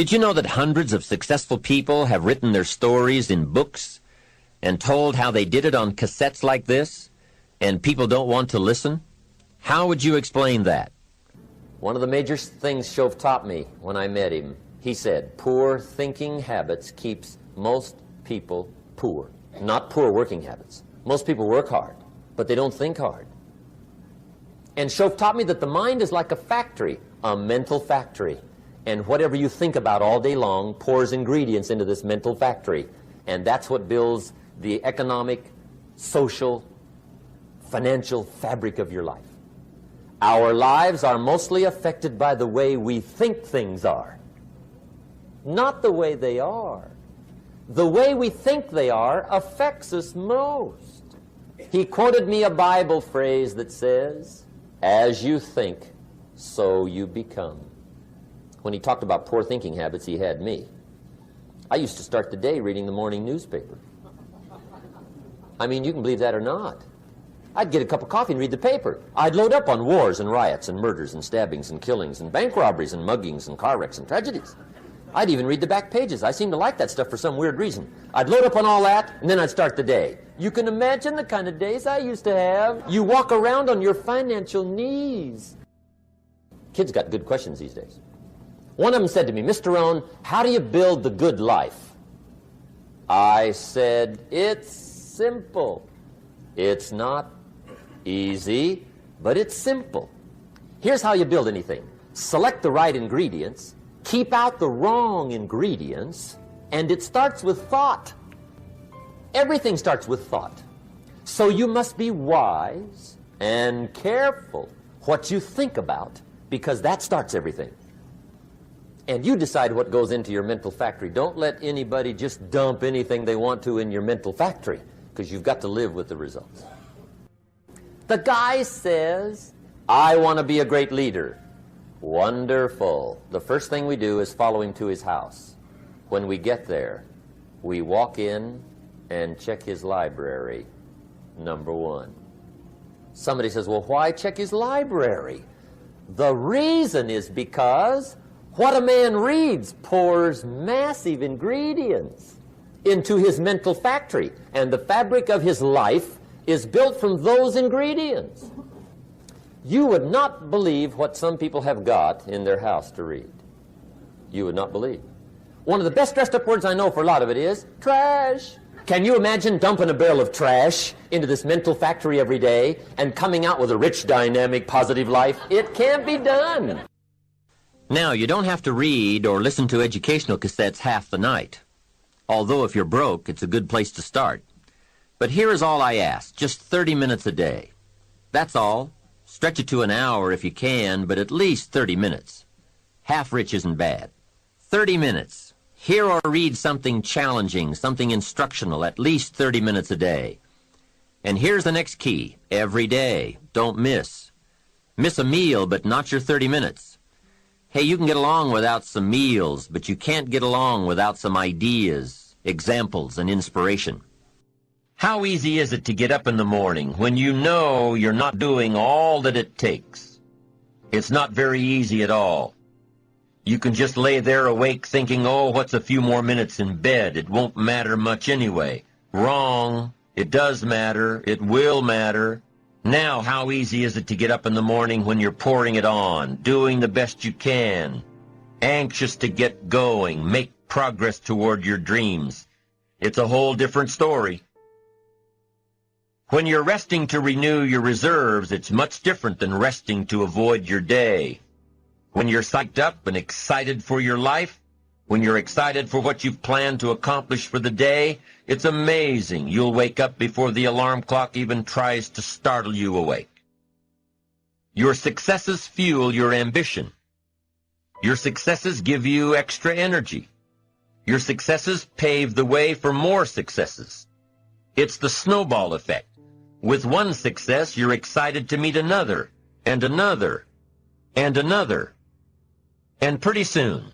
Did you know that hundreds of successful people have written their stories in books and told how they did it on cassettes like this, and people don't want to listen? How would you explain that? One of the major things Shove taught me when I met him, he said, poor thinking habits keeps most people poor. Not poor working habits. Most people work hard, but they don't think hard. And Shove taught me that the mind is like a factory, a mental factory. And whatever you think about all day long pours ingredients into this mental factory. And that's what builds the economic, social, financial fabric of your life. Our lives are mostly affected by the way we think things are, not the way they are. The way we think they are affects us most. He quoted me a Bible phrase that says, as you think, so you become. When he talked about poor thinking habits, he had me. I used to start the day reading the morning newspaper. I mean, you can believe that or not. I'd get a cup of coffee and read the paper. I'd load up on wars and riots and murders and stabbings and killings and bank robberies and muggings and car wrecks and tragedies. I'd even read the back pages. I seem to like that stuff for some weird reason. I'd load up on all that, and then I'd start the day. You can imagine the kind of days I used to have. You walk around on your financial knees. Kids got good questions these days. One of them said to me, Mr. Rohn, how do you build the good life? I said, it's simple. It's not easy, but it's simple. Here's how you build anything. Select the right ingredients, keep out the wrong ingredients, and it starts with thought. Everything starts with thought. So you must be wise and careful what you think about, because that starts everything. And you decide what goes into your mental factory. Don't let anybody just dump anything they want to in your mental factory, because you've got to live with the results. The guy says, I want to be a great leader. Wonderful. The first thing we do is follow him to his house. When we get there, we walk in and check his library, number one. Somebody says, well, why check his library? The reason is because what a man reads pours massive ingredients into his mental factory, and the fabric of his life is built from those ingredients. You would not believe what some people have got in their house to read. You would not believe. One of the best dressed up words I know for a lot of it is trash. Can you imagine dumping a barrel of trash into this mental factory every day and coming out with a rich, dynamic, positive life? It can't be done. Now, you don't have to read or listen to educational cassettes half the night. Although if you're broke, it's a good place to start. But here is all I ask, just 30 minutes a day. That's all. Stretch it to an hour if you can, but at least 30 minutes. Half rich isn't bad. 30 minutes. Hear or read something challenging, something instructional, at least 30 minutes a day. And here's the next key. Every day. Don't miss. Miss a meal, but not your 30 minutes. Hey, you can get along without some meals, but you can't get along without some ideas, examples, and inspiration. How easy is it to get up in the morning when you know you're not doing all that it takes? It's not very easy at all. You can just lay there awake thinking, oh, what's a few more minutes in bed? It won't matter much anyway. Wrong. It does matter. It will matter. Now, how easy is it to get up in the morning when you're pouring it on, doing the best you can, anxious to get going, make progress toward your dreams? It's a whole different story. When you're resting to renew your reserves, it's much different than resting to avoid your day. When you're psyched up and excited for your life, when you're excited for what you've planned to accomplish for the day, it's amazing. You'll wake up before the alarm clock even tries to startle you awake. Your successes fuel your ambition. Your successes give you extra energy. Your successes pave the way for more successes. It's the snowball effect. With one success, you're excited to meet another, and another, and another. And pretty soon,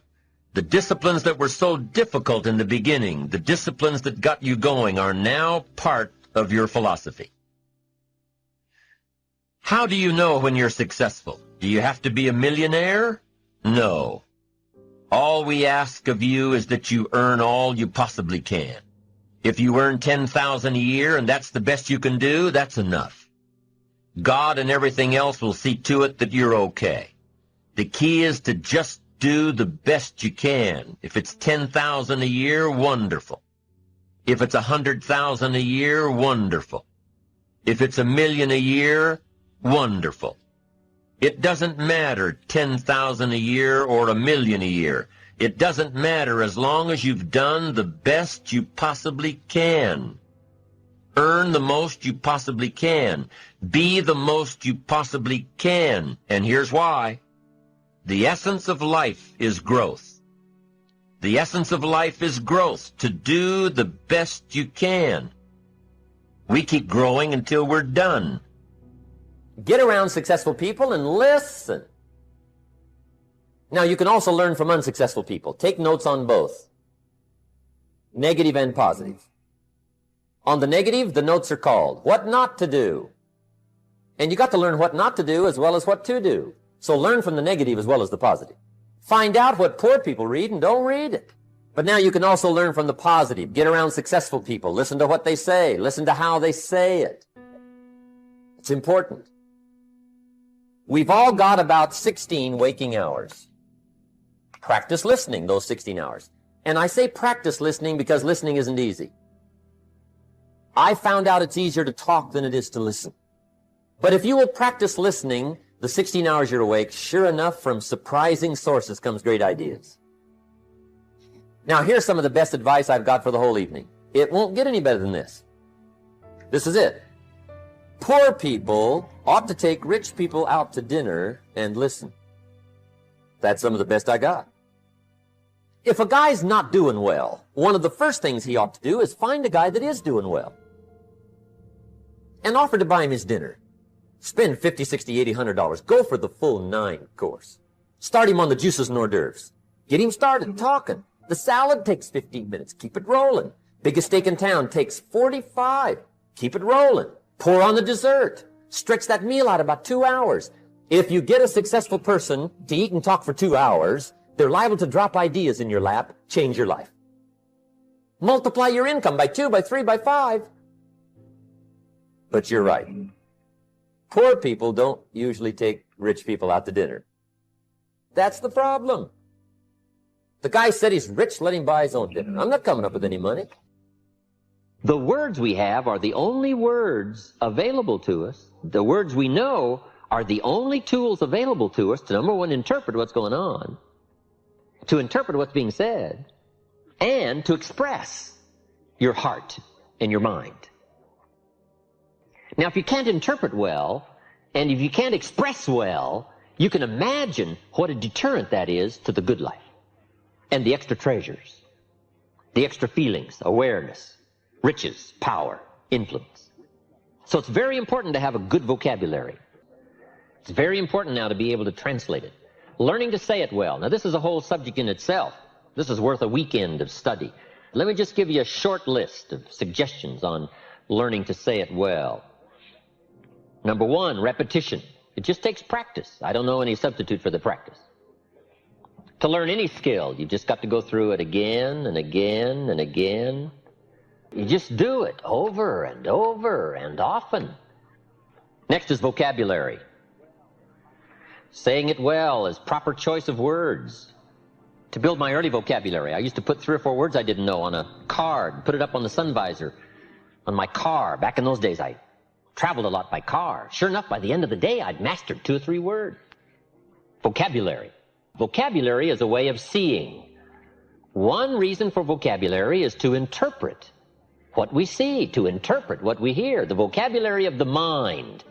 the disciplines that were so difficult in the beginning, the disciplines that got you going, are now part of your philosophy. How do you know when you're successful? Do you have to be a millionaire? No. All we ask of you is that you earn all you possibly can. If you earn $10,000 a year and that's the best you can do, that's enough. God and everything else will see to it that you're okay. The key is to just do the best you can. If it's $10,000 a year, wonderful. If it's $100,000 a year, wonderful. If it's $1 million a year, wonderful. It doesn't matter $10,000 a year or $1 million a year. It doesn't matter as long as you've done the best you possibly can. Earn the most you possibly can. Be the most you possibly can. And here's why. The essence of life is growth. The essence of life is growth, to do the best you can. We keep growing until we're done. Get around successful people and listen. Now, you can also learn from unsuccessful people. Take notes on both, negative and positive. On the negative, the notes are called what not to do. And you got to learn what not to do as well as what to do. So learn from the negative as well as the positive. Find out what poor people read and don't read it. But now you can also learn from the positive. Get around successful people. Listen to what they say. Listen to how they say it. It's important. We've all got about 16 waking hours. Practice listening those 16 hours. And I say practice listening because listening isn't easy. I found out it's easier to talk than it is to listen. But if you will practice listening the 16 hours you're awake, sure enough, from surprising sources comes great ideas. Now, here's some of the best advice I've got for the whole evening. It won't get any better than this. This is it. Poor people ought to take rich people out to dinner and listen. That's some of the best I got. If a guy's not doing well, one of the first things he ought to do is find a guy that is doing well and offer to buy him his dinner. Spend $50, $60, $80, $100. Go for the full 9 course. Start him on the juices and hors d'oeuvres. Get him started talking. The salad takes 15 minutes. Keep it rolling. Biggest steak in town takes 45. Keep it rolling. Pour on the dessert. Stretch that meal out about 2 hours. If you get a successful person to eat and talk for 2 hours, they're liable to drop ideas in your lap, change your life. Multiply your income by 2, by 3, by 5. But you're right. Poor people don't usually take rich people out to dinner. That's the problem. The guy said he's rich, let him buy his own dinner. I'm not coming up with any money. The words we have are the only words available to us. The words we know are the only tools available to us to, number one, interpret what's going on, to interpret what's being said, and to express your heart and your mind. Now, if you can't interpret well, and if you can't express well, you can imagine what a deterrent that is to the good life and the extra treasures, the extra feelings, awareness, riches, power, influence. So it's very important to have a good vocabulary. It's very important now to be able to translate it. Learning to say it well. Now, this is a whole subject in itself. This is worth a weekend of study. Let me just give you a short list of suggestions on learning to say it well. Number one, repetition. It just takes practice. I don't know any substitute for the practice. To learn any skill, you've just got to go through it again and again and again. You just do it over and over and often. Next is vocabulary. Saying it well is proper choice of words. To build my early vocabulary, I used to put 3 or 4 words I didn't know on a card, put it up on the sun visor on my car. Back in those days, I traveled a lot by car. Sure enough, by the end of the day, I'd mastered 2 or 3 words. Vocabulary. Vocabulary is a way of seeing. One reason for vocabulary is to interpret what we see, to interpret what we hear. The vocabulary of the mind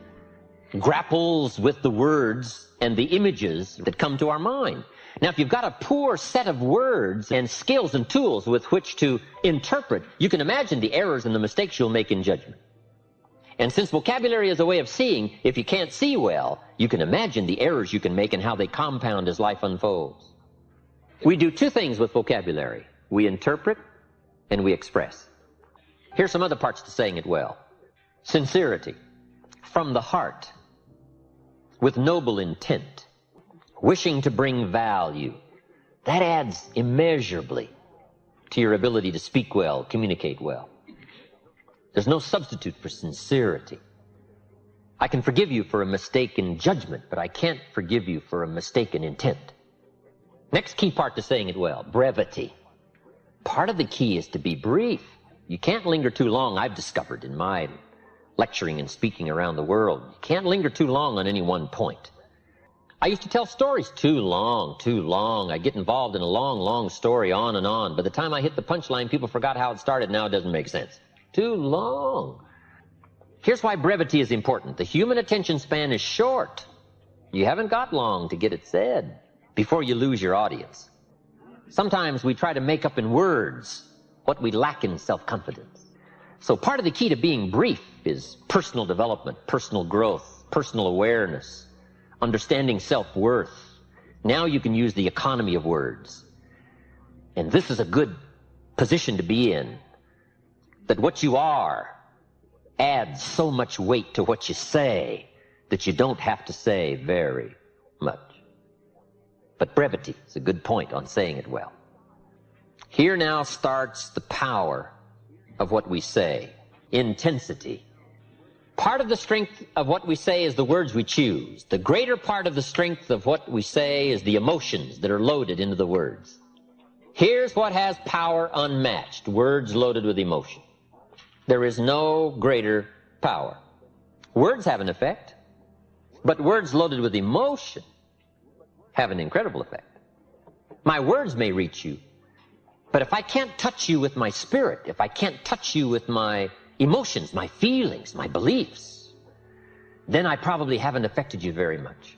grapples with the words and the images that come to our mind. Now, if you've got a poor set of words and skills and tools with which to interpret, you can imagine the errors and the mistakes you'll make in judgment. And since vocabulary is a way of seeing, if you can't see well, you can imagine the errors you can make and how they compound as life unfolds. We do 2 things with vocabulary. We interpret and we express. Here's some other parts to saying it well. Sincerity, from the heart, with noble intent, wishing to bring value, That adds immeasurably to your ability to speak well, communicate well. There's no substitute for sincerity. I can forgive you for a mistake in judgment, but I can't forgive you for a mistake in intent. Next key part to saying it well, brevity. Part of the key is to be brief. You can't linger too long, I've discovered in my lecturing and speaking around the world. You can't linger too long on any one point. I used to tell stories too long. I get involved in a long story on and on. By the time I hit the punchline, people forgot how it started. Now it doesn't make sense. Too long. Here's why brevity is important. The human attention span is short. You haven't got long to get it said before you lose your audience. Sometimes we try to make up in words what we lack in self-confidence. So part of the key to being brief is personal development, personal growth, personal awareness, understanding self-worth. Now you can use the economy of words. And this is a good position to be in, that what you are adds so much weight to what you say that you don't have to say very much. But brevity is a good point on saying it well. Here now starts the power of what we say, intensity. Part of the strength of what we say is the words we choose. The greater part of the strength of what we say is the emotions that are loaded into the words. Here's what has power unmatched, words loaded with emotion. There is no greater power. Words have an effect, but words loaded with emotion have an incredible effect. My words may reach you, but if I can't touch you with my spirit, if I can't touch you with my emotions, my feelings, my beliefs, then I probably haven't affected you very much.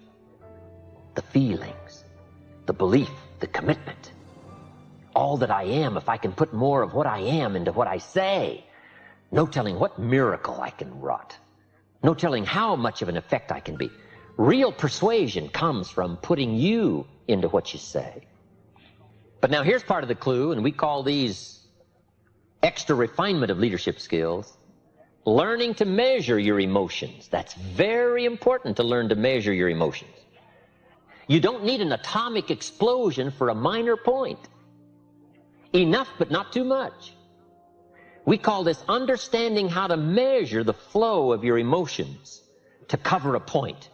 The feelings, the belief, the commitment, all that I am, if I can put more of what I am into what I say, no telling what miracle I can wrought. No telling how much of an effect I can be. Real persuasion comes from putting you into what you say. But now here's part of the clue, and we call these extra refinement of leadership skills. Learning to measure your emotions. That's very important, to learn to measure your emotions. You don't need an atomic explosion for a minor point. Enough, but not too much. We call this understanding how to measure the flow of your emotions to cover a point.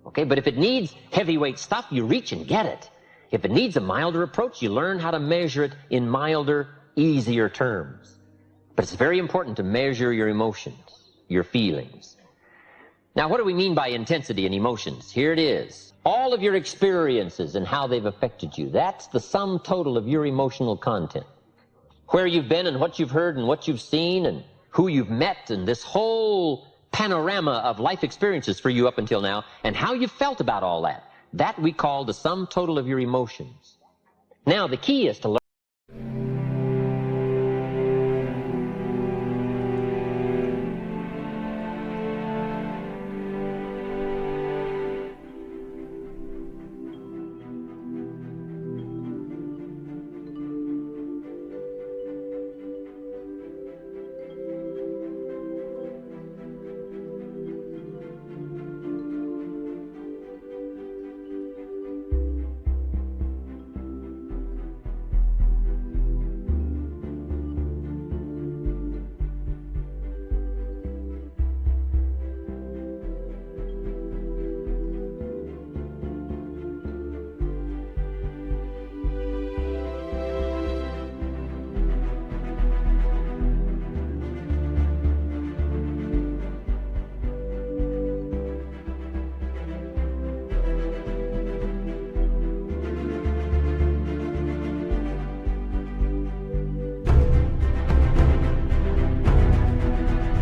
Okay, but if it needs heavyweight stuff, you reach and get it. If it needs a milder approach, you learn how to measure it in milder, easier terms. But it's very important to measure your emotions, your feelings. Now, what do we mean by intensity and emotions? Here it is. All of your experiences and how they've affected you. That's the sum total of your emotional content. Where you've been and what you've heard and what you've seen and who you've met, and this whole panorama of life experiences for you up until now, and how you felt about all that. That we call the sum total of your emotions. Now, the key is to learn.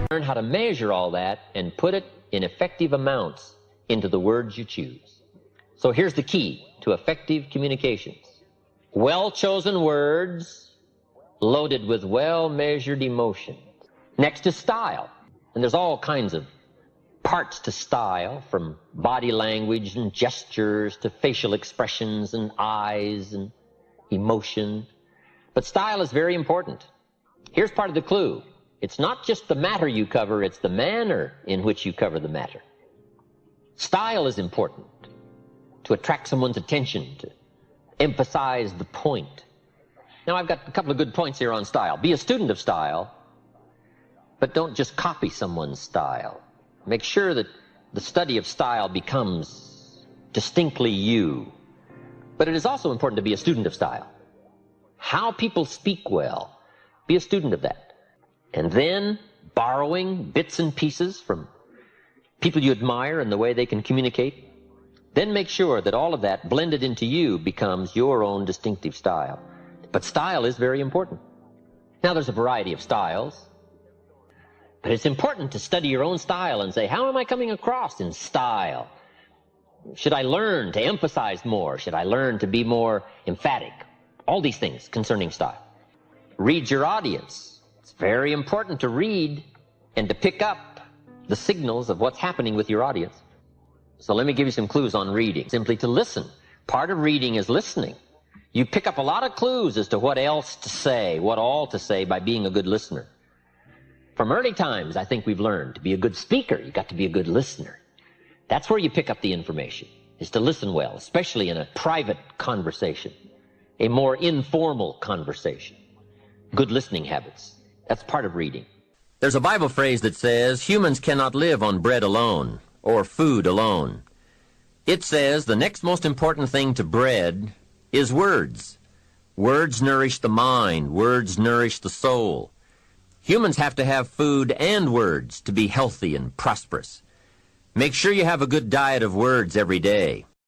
Learn how to measure all that and put it in effective amounts into the words you choose. So here's the key to effective communications. Well-chosen words loaded with well-measured emotions. Next is style. And there's all kinds of parts to style, from body language and gestures to facial expressions and eyes and emotion. But style is very important. Here's part of the clue. It's not just the matter you cover, it's the manner in which you cover the matter. Style is important to attract someone's attention, to emphasize the point. Now, I've got a couple of good points here on style. Be a student of style, but don't just copy someone's style. Make sure that the study of style becomes distinctly you. But it is also important to be a student of style. How people speak well, be a student of that. And then borrowing bits and pieces from people you admire and the way they can communicate. Then make sure that all of that blended into you becomes your own distinctive style. But style is very important. Now, there's a variety of styles. But it's important to study your own style and say, how am I coming across in style? Should I learn to emphasize more? Should I learn to be more emphatic? All these things concerning style. Read your audience. It's very important to read and to pick up the signals of what's happening with your audience. So let me give you some clues on reading. Simply to listen. Part of reading is listening. You pick up a lot of clues as to what else to say, what all to say by being a good listener. From early times, I think we've learned to be a good speaker, you've got to be a good listener. That's where you pick up the information, is to listen well, especially in a private conversation, a more informal conversation. Good listening habits. That's part of reading. There's a Bible phrase that says, humans cannot live on bread alone, or food alone. It says the next most important thing to bread is words. Words nourish the mind. Words nourish the soul. Humans have to have food and words to be healthy and prosperous. Make sure you have a good diet of words every day.